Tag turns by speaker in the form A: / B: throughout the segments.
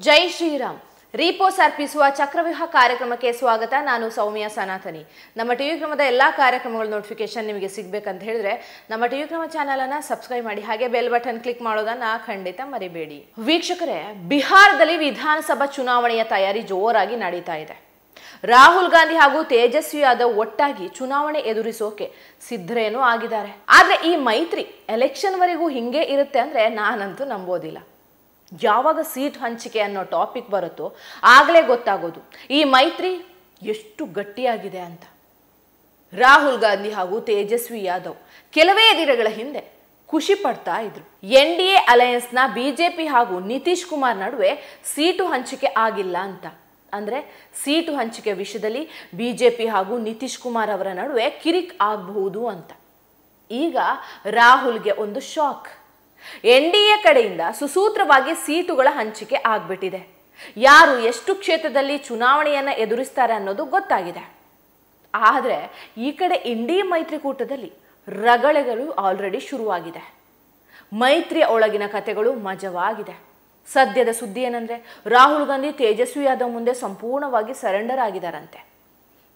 A: ಜೈ ಶ್ರೀರಾಮ್. ರೀಪೋಸ್ ಅರ್ಪಿಸುವ ಚಕ್ರವ್ಯೂಹ ಕಾರ್ಯಕ್ರಮಕ್ಕೆ ಸ್ವಾಗತ. ನಾನು ಸೌಮ್ಯ ಸನಾತನಿ. ನಮ್ಮ ಟಿವಿ ಕ್ರಮದ ಎಲ್ಲಾ ಕಾರ್ಯಕ್ರಮಗಳ ನೋಟಿಫಿಕೇಶನ್ ನಿಮಗೆ ಸಿಗಬೇಕಂತ ಹೇಳಿದ್ರೆ ನಮ್ಮ ಟಿವಿ ಕ್ರಮ ಚಾನೆಲ್ ಅನ್ನು ಸಬ್ಸ್ಕ್ರೈಬ್ ಮಾಡಿ, ಹಾಗೆ ಬೆಲ್ ಬಟನ್ ಕ್ಲಿಕ್ ಮಾಡೋದನ್ನ ಖಂಡಿತ ಮರಿಬೇಡಿ. ವೀಕ್ಷಕರೇ, ಬಿಹಾರದಲ್ಲಿ ವಿಧಾನಸಭಾ ಚುನಾವಣೆಯ ತಯಾರಿ ಜೋರಾಗಿ ನಡೀತಾ ಇದೆ. ರಾಹುಲ್ ಗಾಂಧಿ ಹಾಗೂ ತೇಜಸ್ವಿ ಯಾದವ್ ಒಟ್ಟಾಗಿ ಚುನಾವಣೆ ಎದುರಿಸೋಕೆ ಸಿದ್ಧರೇನೂ ಆಗಿದ್ದಾರೆ. ಆದ್ರೆ ಈ ಮೈತ್ರಿ ಎಲೆಕ್ಷನ್ ವರೆಗೂ ಹಿಂಗೆ ಇರುತ್ತೆ ಅಂದ್ರೆ ನಾನಂತೂ ನಂಬೋದಿಲ್ಲ. ಯಾವಾಗ ಸೀಟ್ ಹಂಚಿಕೆ ಅನ್ನೋ ಟಾಪಿಕ್ ಬರುತ್ತೋ ಆಗಲೇ ಗೊತ್ತಾಗೋದು ಈ ಮೈತ್ರಿ ಎಷ್ಟು ಗಟ್ಟಿಯಾಗಿದೆ ಅಂತ. ರಾಹುಲ್ ಗಾಂಧಿ ಹಾಗೂ ತೇಜಸ್ವಿ ಯಾದವ್ ಕೆಲವೇ ದಿನಗಳ ಹಿಂದೆ ಖುಷಿ ಪಡ್ತಾ ಇದ್ರು. NDA ಅಲಯನ್ಸ್ನ ಬಿಜೆಪಿ ಹಾಗೂ ನಿತೀಶ್ ಕುಮಾರ್ ನಡುವೆ ಸೀಟು ಹಂಚಿಕೆ ಆಗಿಲ್ಲ ಅಂತ. ಅಂದ್ರೆ ಸೀಟು ಹಂಚಿಕೆ ವಿಷಯದಲ್ಲಿ ಬಿಜೆಪಿ ಹಾಗೂ ನಿತೀಶ್ ಕುಮಾರ್ ಅವರ ನಡುವೆ ಕಿರಿಕ್ ಆಗಬಹುದು ಅಂತ. ಈಗ ರಾಹುಲ್ಗೆ ಒಂದು ಶಾಕ್. NDA ಕಡೆಯಿಂದ ಸುಸೂತ್ರವಾಗಿ ಸೀಟುಗಳ ಹಂಚಿಕೆ ಆಗ್ಬಿಟ್ಟಿದೆ. ಯಾರು ಎಷ್ಟು ಕ್ಷೇತ್ರದಲ್ಲಿ ಚುನಾವಣೆಯನ್ನ ಎದುರಿಸ್ತಾರೆ ಅನ್ನೋದು ಗೊತ್ತಾಗಿದೆ. ಆದರೆ ಈ ಕಡೆ ಇಂಡಿಯಾ ಮೈತ್ರಿಕೂಟದಲ್ಲಿ ರಗಳೆಗಳು ಆಲ್ರೆಡಿ ಶುರುವಾಗಿದೆ. ಮೈತ್ರಿಯ ಒಳಗಿನ ಕಥೆಗಳು ಮಜವಾಗಿದೆ. ಸದ್ಯದ ಸುದ್ದಿ ಏನಂದ್ರೆ ರಾಹುಲ್ ಗಾಂಧಿ ತೇಜಸ್ವಿ ಯಾದವ್ ಮುಂದೆ ಸಂಪೂರ್ಣವಾಗಿ ಸರೆಂಡರ್ ಆಗಿದ್ದಾರಂತೆ.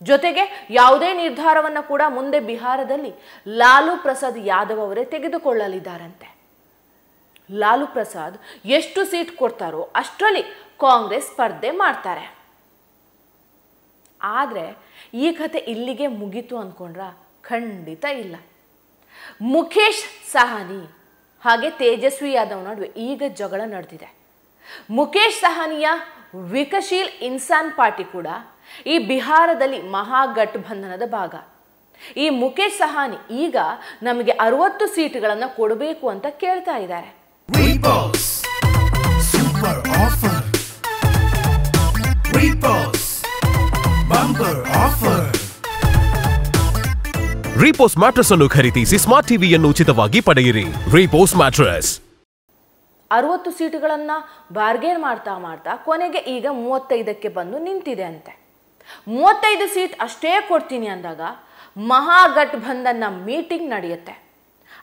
A: ಜೊತೆಗೆ ಯಾವುದೇ ನಿರ್ಧಾರವನ್ನು ಕೂಡ ಮುಂದೆ ಬಿಹಾರದಲ್ಲಿ ಲಾಲು ಪ್ರಸಾದ್ ಯಾದವ್ ಅವರೇ ತೆಗೆದುಕೊಳ್ಳಲಿದ್ದಾರಂತೆ. ಲಾಲು ಪ್ರಸಾದ್ ಎಷ್ಟು ಸೀಟ್ ಕೊಡ್ತಾರೋ ಅಷ್ಟರಲ್ಲಿ ಕಾಂಗ್ರೆಸ್ ಸ್ಪರ್ಧೆ ಮಾಡ್ತಾರೆ. ಆದ್ರೆ ಈ ಕತೆ ಇಲ್ಲಿಗೆ ಮುಗೀತು ಅನ್ಕೊಂಡ್ರ ಖಂಡಿತ ಇಲ್ಲ. ಮುಖೇಶ್ ಸಹಾನಿ ಹಾಗೆ ತೇಜಸ್ವಿ ಯಾದವ್ ನಡುವೆ ಈಗ ಜಗಳ ನಡೆದಿದೆ. ಮುಖೇಶ್ ಸಹಾನಿಯ ವಿಕಶೀಲ್ ಇನ್ಸಾನ್ ಪಾರ್ಟಿ ಕೂಡ ಈ ಬಿಹಾರದಲ್ಲಿ ಮಹಾಗಠಬಂಧನದ ಭಾಗ. ಈ ಮುಖೇಶ್ ಸಹಾನಿ ಈಗ ನಮಗೆ 60 ಸೀಟುಗಳನ್ನು ಕೊಡಬೇಕು ಅಂತ ಕೇಳ್ತಾ ಇದ್ದಾರೆ.
B: Repos Super Offer Repos Bumper Offer
C: Repos mattress ಅನ್ನು ಖರೀದಿಸಿ ಸ್ಮಾರ್ಟ್ ಟಿವಿಯನ್ನು ಉಚಿತವಾಗಿ ಪಡೆಯಿರಿ. ರೀಪೋಸ್ ಮ್ಯಾಟ್ರೆಸ್
A: 60 ಸೀಟುಗಳನ್ನ ಬಾರ್ಗೇನ್ ಮಾಡ್ತಾ ಕೊನೆಗೆ ಈಗ 35ಕ್ಕೆ ಬಂದು ನಿಂತಿದೆ ಅಂತೆ. 35 ಸೀಟ್ ಅಷ್ಟೇ ಕೊಡ್ತೀನಿ ಅಂದಾಗ ಮಹಾಗಠಬಂಧನ್ನ ಮೀಟಿಂಗ್ ನಡೆಯುತ್ತೆ.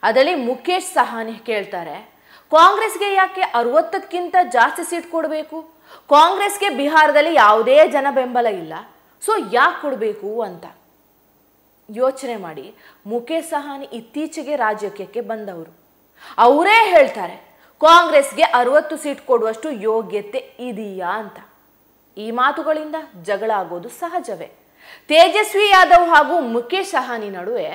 A: ಅದರಲ್ಲಿ ಮುಖೇಶ್ ಸಹಾನಿ ಕೇಳ್ತಾರೆ, ಕಾಂಗ್ರೆಸ್ಗೆ ಯಾಕೆ 60ಕ್ಕಿಂತ ಜಾಸ್ತಿ ಸೀಟ್ ಕೊಡಬೇಕು? ಕಾಂಗ್ರೆಸ್ಗೆ ಬಿಹಾರದಲ್ಲಿ ಯಾವುದೇ ಜನ ಬೆಂಬಲ ಇಲ್ಲ, ಸೊ ಯಾಕೆ ಕೊಡಬೇಕು ಅಂತ. ಯೋಚನೆ ಮಾಡಿ, ಮುಖೇಶ್ ಸಹಾನಿ ಇತ್ತೀಚೆಗೆ ರಾಜಕೀಯಕ್ಕೆ ಬಂದವರು. ಅವರೇ ಹೇಳ್ತಾರೆ ಕಾಂಗ್ರೆಸ್ಗೆ 60 ಸೀಟ್ ಕೊಡುವಷ್ಟು ಯೋಗ್ಯತೆ ಇದೆಯಾ ಅಂತ. ಈ ಮಾತುಗಳಿಂದ ಜಗಳ ಆಗೋದು ಸಹಜವೇ. ತೇಜಸ್ವಿ ಯಾದವ್ ಹಾಗೂ ಮುಖೇಶ್ ಸಹಾನಿ ನಡುವೆ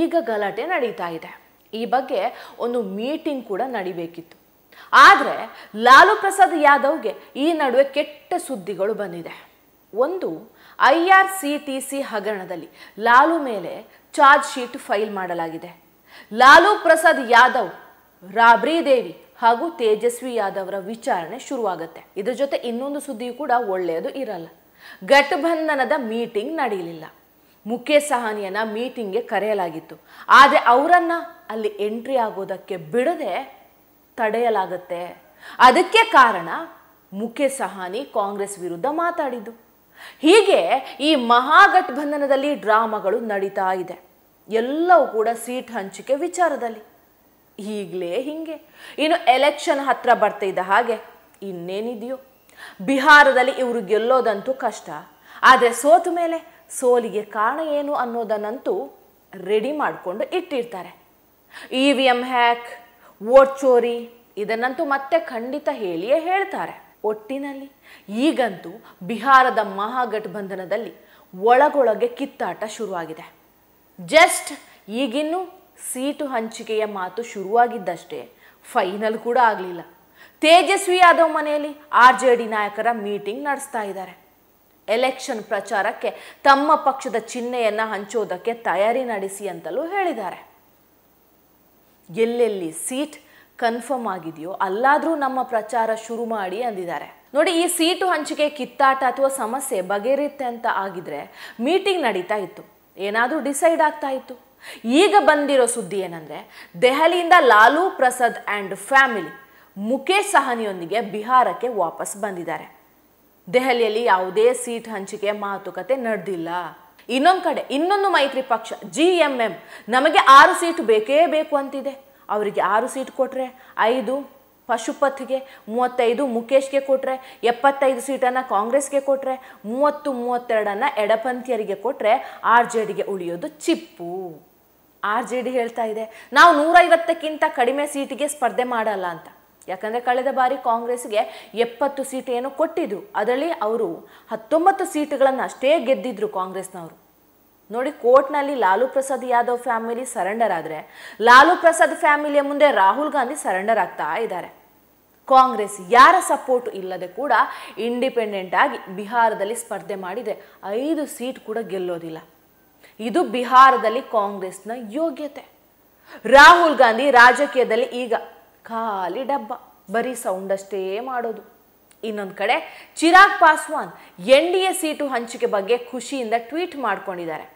A: ಈಗ ಗಲಾಟೆ ನಡೀತಾ ಇದೆ. ಈ ಬಗ್ಗೆ ಒಂದು ಮೀಟಿಂಗ್ ಕೂಡ ನಡಿಬೇಕಿತ್ತು. ಆದರೆ ಲಾಲು ಪ್ರಸಾದ್ ಯಾದವ್ಗೆ ಈ ನಡುವೆ ಕೆಟ್ಟ ಸುದ್ದಿಗಳು ಬಂದಿದೆ. ಒಂದು, IRCTC ಹಗರಣದಲ್ಲಿ ಲಾಲು ಮೇಲೆ ಚಾರ್ಜ್ ಶೀಟ್ ಫೈಲ್ ಮಾಡಲಾಗಿದೆ. ಲಾಲು ಪ್ರಸಾದ್ ಯಾದವ್, ರಾಬ್ರಿ ದೇವಿ ಹಾಗೂ ತೇಜಸ್ವಿ ಯಾದವ್ರ ವಿಚಾರಣೆ ಶುರುವಾಗುತ್ತೆ. ಇದ್ರ ಜೊತೆ ಇನ್ನೊಂದು ಸುದ್ದಿಯೂ ಕೂಡ ಒಳ್ಳೆಯದು ಇರಲ್ಲ. ಗಠಬಂಧನದ ಮೀಟಿಂಗ್ ನಡೆಯಲಿಲ್ಲ. ಮುಖೇಶ್ ಸಹಾನಿಯನ್ನ ಮೀಟಿಂಗ್ಗೆ ಕರೆಯಲಾಗಿತ್ತು, ಆದರೆ ಅವರನ್ನ ಅಲ್ಲಿ ಎಂಟ್ರಿ ಆಗೋದಕ್ಕೆ ಬಿಡದೆ ತಡೆಯಲಾಗುತ್ತೆ. ಅದಕ್ಕೆ ಕಾರಣ ಮುಖೇಶ್ ಸಹಾನಿ ಕಾಂಗ್ರೆಸ್ ವಿರುದ್ಧ ಮಾತಾಡಿದ್ದು. ಹೀಗೆ ಈ ಮಹಾಗಠಬಂಧನದಲ್ಲಿ ಡ್ರಾಮಾಗಳು ನಡೀತಾ ಇದೆ. ಎಲ್ಲವೂ ಕೂಡ ಸೀಟ್ ಹಂಚಿಕೆ ವಿಚಾರದಲ್ಲಿ. ಈಗಲೇ ಹಿಂಗೆ, ಇನ್ನು ಎಲೆಕ್ಷನ್ ಹತ್ರ ಬರ್ತಾ ಇದ್ದ ಹಾಗೆ ಇನ್ನೇನಿದೆಯೋ. ಬಿಹಾರದಲ್ಲಿ ಇವರು ಗೆಲ್ಲೋದಂತೂ ಕಷ್ಟ. ಆದರೆ ಸೋತ ಮೇಲೆ ಸೋಲಿಗೆ ಕಾರಣ ಏನು ಅನ್ನೋದನ್ನಂತೂ ರೆಡಿ ಮಾಡಿಕೊಂಡು ಇಟ್ಟಿರ್ತಾರೆ. EVM ಹ್ಯಾಕ್, ವೋಟ್ ಚೋರಿ, ಇದನ್ನಂತೂ ಮತ್ತೆ ಖಂಡಿತ ಹೇಳಿಯೇ ಹೇಳ್ತಾರೆ. ಒಟ್ಟಿನಲ್ಲಿ ಈಗಂತೂ ಬಿಹಾರದ ಮಹಾಗಠಬಂಧನದಲ್ಲಿ ಒಳಗೊಳಗೆ ಕಿತ್ತಾಟ ಶುರುವಾಗಿದೆ. ಜಸ್ಟ್ ಈಗಿನ್ನೂ ಸೀಟು ಹಂಚಿಕೆಯ ಮಾತು ಶುರುವಾಗಿದ್ದಷ್ಟೇ, ಫೈನಲ್ ಕೂಡ ಆಗಲಿಲ್ಲ. ತೇಜಸ್ವಿ ಯಾದವ್ ಮನೆಯಲ್ಲಿ RJD ನಾಯಕರ ಮೀಟಿಂಗ್ ನಡೆಸ್ತಾ ಇದ್ದಾರೆ. ಎಲೆಕ್ಷನ್ ಪ್ರಚಾರಕ್ಕೆ ತಮ್ಮ ಪಕ್ಷದ ಚಿಹ್ನೆಯನ್ನ ಹಂಚೋದಕ್ಕೆ ತಯಾರಿ ನಡೆಸಿ ಅಂತಲೂ ಹೇಳಿದ್ದಾರೆ. ಎಲ್ಲೆಲ್ಲಿ ಸೀಟ್ ಕನ್ಫರ್ಮ್ ಆಗಿದೆಯೋ ಅಲ್ಲಾದ್ರೂ ನಮ್ಮ ಪ್ರಚಾರ ಶುರು ಮಾಡಿ ಅಂದಿದ್ದಾರೆ. ನೋಡಿ, ಈ ಸೀಟು ಹಂಚಿಕೆ ಕಿತ್ತಾಟ ಅಥವಾ ಸಮಸ್ಯೆ ಬಗೆಹರಿಯುತ್ತೆ ಅಂತ ಆಗಿದ್ರೆ ಮೀಟಿಂಗ್ ನಡೀತಾ ಇತ್ತು, ಏನಾದ್ರೂ ಡಿಸೈಡ್ ಆಗ್ತಾ ಇತ್ತು. ಈಗ ಬಂದಿರೋ ಸುದ್ದಿ ಏನಂದ್ರೆ ದೆಹಲಿಯಿಂದ ಲಾಲು ಪ್ರಸಾದ್ ಅಂಡ್ ಫ್ಯಾಮಿಲಿ ಮುಖೇಶ್ ಸಹಾನಿಯೊಂದಿಗೆ ಬಿಹಾರಕ್ಕೆ ವಾಪಸ್ ಬಂದಿದ್ದಾರೆ. ದೆಹಲಿಯಲ್ಲಿ ಯಾವುದೇ ಸೀಟ್ ಹಂಚಿಕೆ ಮಾತುಕತೆ ನಡೆದಿಲ್ಲ. ಇನ್ನೊಂದು ಕಡೆ ಇನ್ನೊಂದು ಮೈತ್ರಿ ಪಕ್ಷ GMM ನಮಗೆ 6 ಸೀಟ್ ಬೇಕೇ ಬೇಕು ಅಂತಿದೆ. ಅವರಿಗೆ 6 ಸೀಟ್ ಕೊಟ್ರೆ 5 ಪಶುಪತಿಗೆ 35, ಮುಖೇಶ್ಗೆ ಕೊಟ್ಟರೆ 75 ಸೀಟನ್ನು ಕಾಂಗ್ರೆಸ್ಗೆ ಕೊಟ್ಟರೆ 30-32 ಎಡಪಂಥೀಯರಿಗೆ ಕೊಟ್ಟರೆ RJDಗೆ ಉಳಿಯೋದು ಚಿಪ್ಪು. RJD ಹೇಳ್ತಾ ಇದೆ ನಾವು 150ಕ್ಕಿಂತ ಕಡಿಮೆ ಸೀಟಿಗೆ ಸ್ಪರ್ಧೆ ಮಾಡಲ್ಲ ಅಂತ. ಯಾಕಂದರೆ ಕಳೆದ ಬಾರಿ ಕಾಂಗ್ರೆಸ್ಗೆ 70 ಸೀಟ್ ಏನು ಕೊಟ್ಟಿದ್ರು, ಅದರಲ್ಲಿ ಅವರು 19 ಸೀಟುಗಳನ್ನು ಅಷ್ಟೇ ಗೆದ್ದಿದ್ರು ಕಾಂಗ್ರೆಸ್ನವರು. ನೋಡಿ, ಕೋರ್ಟ್ನಲ್ಲಿ ಲಾಲೂ ಪ್ರಸಾದ್ ಯಾದವ್ ಫ್ಯಾಮಿಲಿ ಸರೆಂಡರ್ ಆದರೆ ಲಾಲೂ ಪ್ರಸಾದ್ ಫ್ಯಾಮಿಲಿಯ ಮುಂದೆ ರಾಹುಲ್ ಗಾಂಧಿ ಸರೆಂಡರ್ ಆಗ್ತಾ ಇದ್ದಾರೆ. ಕಾಂಗ್ರೆಸ್ ಯಾರ ಸಪೋರ್ಟ್ ಇಲ್ಲದೆ ಕೂಡ ಇಂಡಿಪೆಂಡೆಂಟ್ ಆಗಿ ಬಿಹಾರದಲ್ಲಿ ಸ್ಪರ್ಧೆ ಮಾಡಿದರೆ 5 ಸೀಟ್ ಕೂಡ ಗೆಲ್ಲೋದಿಲ್ಲ. ಇದು ಬಿಹಾರದಲ್ಲಿ ಕಾಂಗ್ರೆಸ್ನ ಯೋಗ್ಯತೆ. ರಾಹುಲ್ ಗಾಂಧಿ ರಾಜಕೀಯದಲ್ಲಿ ಈಗ ಖಾಲಿ ಡಬ್ಬ, ಬರೀ ಸೌಂಡ್ ಅಷ್ಟೇ ಮಾಡೋದು. ಇನ್ನೊಂದು ಕಡೆ ಚಿರಾಗ್ ಪಾಸ್ವಾನ್ NDA ಸೀಟು ಹಂಚಿಕೆ ಬಗ್ಗೆ ಖುಷಿಯಿಂದ ಟ್ವೀಟ್ ಮಾಡ್ಕೊಂಡಿದ್ದಾರೆ.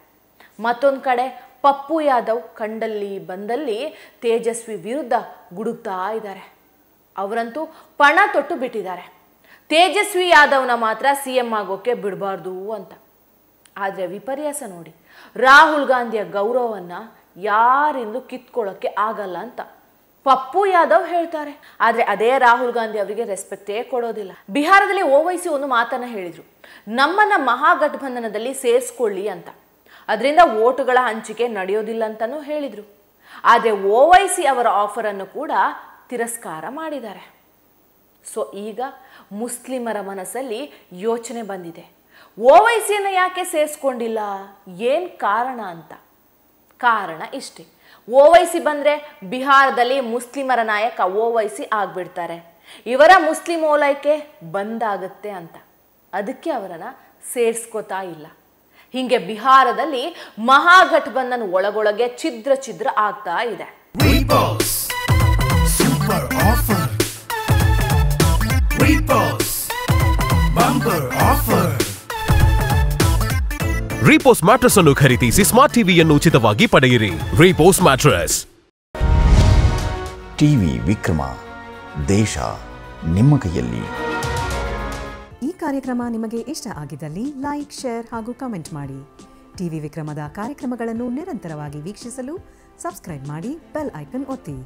A: ಮತ್ತೊಂದು ಕಡೆ ಪಪ್ಪು ಯಾದವ್ ಕಂಡಲ್ಲಿ ಬಂದಲ್ಲಿ ತೇಜಸ್ವಿ ವಿರುದ್ಧ ಗುಡುಗ್ತಾ ಇದ್ದಾರೆ. ಅವರಂತೂ ಪಣ ತೊಟ್ಟು ಬಿಟ್ಟಿದ್ದಾರೆ, ತೇಜಸ್ವಿ ಯಾದವ್ನ ಮಾತ್ರ CM ಆಗೋಕೆ ಬಿಡಬಾರ್ದು ಅಂತ. ಆದರೆ ವಿಪರ್ಯಾಸ ನೋಡಿ, ರಾಹುಲ್ ಗಾಂಧಿಯ ಗೌರವವನ್ನು ಯಾರಿಂದಲೂ ಕಿತ್ಕೊಳ್ಳೋಕ್ಕೆ ಆಗಲ್ಲ ಅಂತ ಪಪ್ಪು ಯಾದವ್ ಹೇಳ್ತಾರೆ. ಆದರೆ ಅದೇ ರಾಹುಲ್ ಗಾಂಧಿ ಅವರಿಗೆ ರೆಸ್ಪೆಕ್ಟೇ ಕೊಡೋದಿಲ್ಲ. ಬಿಹಾರದಲ್ಲಿ ಓವೈಸಿ ಒಂದು ಮಾತನ್ನು ಹೇಳಿದರು, ನಮ್ಮನ್ನ ಮಹಾಗಠಬಂಧನದಲ್ಲಿ ಸೇರಿಸ್ಕೊಳ್ಳಿ ಅಂತ. ಅದರಿಂದ ವೋಟುಗಳ ಹಂಚಿಕೆ ನಡೆಯೋದಿಲ್ಲ ಅಂತಲೂ ಹೇಳಿದರು. ಆದರೆ ಓವೈಸಿ ಅವರ ಆಫರನ್ನು ಕೂಡ ತಿರಸ್ಕಾರ ಮಾಡಿದ್ದಾರೆ. ಸೊ ಈಗ ಮುಸ್ಲಿಮರ ಮನಸ್ಸಲ್ಲಿ ಯೋಚನೆ ಬಂದಿದೆ, ಓವೈಸಿಯನ್ನು ಯಾಕೆ ಸೇರಿಸ್ಕೊಂಡಿಲ್ಲ, ಏನು ಕಾರಣ ಅಂತ. ಕಾರಣ ಇಷ್ಟೇ, ಓವೈಸಿ ಬಂದರೆ ಬಿಹಾರದಲ್ಲಿ ಮುಸ್ಲಿಮರ ನಾಯಕ ಓವೈಸಿ ಆಗ್ಬಿಡ್ತಾರೆ, ಇವರ ಮುಸ್ಲಿಂ ಓಲೈಕೆ ಬಂದಾಗುತ್ತೆ ಅಂತ. ಅದಕ್ಕೆ ಅವರನ್ನು ಸೇರಿಸ್ಕೋತಾ ಇಲ್ಲ. ಹೀಗೆ ಬಿಹಾರದಲ್ಲಿ ಮಹಾಗಠಬಂಧನ್ ಒಳಗೊಳಗೆ ಛಿದ್ರ ಆಗ್ತಾ ಇದೆ.
B: Repos Super Offer. Repos Bumper Offer.
C: Repos mattress ಅನ್ನು ಖರೀದಿಸಿ ಸ್ಮಾರ್ಟ್ ಟಿವಿಯನ್ನು ಉಚಿತವಾಗಿ ಪಡೆಯಿರಿ. ರೀಪೋಸ್ ಮ್ಯಾಟ್ರೆಸ್.
D: ಟಿವಿ ವಿಕ್ರಮ, ದೇಶ ನಿಮ್ಮ ಕೈಯಲ್ಲಿ.
E: ಈ ಕಾರ್ಯಕ್ರಮ ನಿಮಗೆ ಇಷ್ಟ ಆಗಿದ್ದಲ್ಲಿ ಲೈಕ್, ಶೇರ್ ಹಾಗೂ ಕಮೆಂಟ್ ಮಾಡಿ. ಟಿವಿ ವಿಕ್ರಮದ ಕಾರ್ಯಕ್ರಮಗಳನ್ನು ನಿರಂತರವಾಗಿ ವೀಕ್ಷಿಸಲು ಸಬ್ಸ್ಕ್ರೈಬ್ ಮಾಡಿ, ಬೆಲ್ ಐಕನ್ ಒತ್ತಿ.